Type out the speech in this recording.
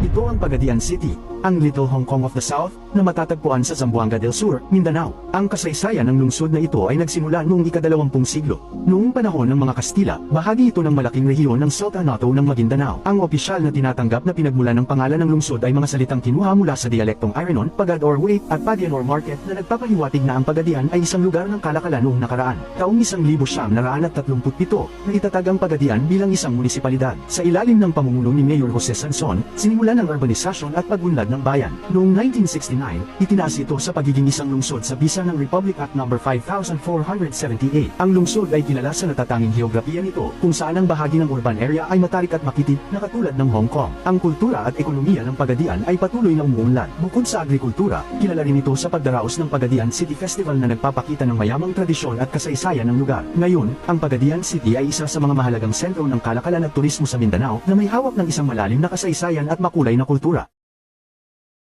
Ito ang Pagadian City, ang Little Hong Kong of the South, na matatagpuan sa Zamboanga del Sur, Mindanao. Ang kasaysayan ng lungsod na ito ay nagsimula noong ika-20 siglo. Noong panahon ng mga Kastila, bahagi ito ng malaking rehiyon ng Sultanato ng Maguindanao. Ang opisyal na tinatanggap na pinagmulan ng pangalan ng lungsod ay mga salitang kinuha mula sa dialektong Aranon, Pagad or Wait, at Padian or Market na nagpapahiwatig na ang Pagadian ay isang lugar ng kalakalan noong nakaraan. Taong 1937 na itatag ang Pagadian bilang isang munisipalidad. Sa ilalim ng pamumuno ni Mayor Jose Sanson, sinimulan ang urbanisasyon at pagunlad ng bayan. Noong 1969, itinaas ito sa pagiging isang lungsod sa bisa ng Republic Act No. 5478. Ang lungsod ay kilala sa natatanging heograpiya nito, kung saan ang bahagi ng urban area ay matarik at makitid na katulad ng Hong Kong. Ang kultura at ekonomiya ng Pagadian ay patuloy na umuunlad. Bukod sa agrikultura, kilala rin ito sa pagdaraos ng Pagadian City Festival na nagpapakita ng mayamang tradisyon at kasaysayan ng lugar. Ngayon, ang Pagadian City ay isa sa mga mahalagang sentro ng kalakalan at turismo sa Mindanao na may hawak ng isang malalim na kasaysayan at makulay na kultura.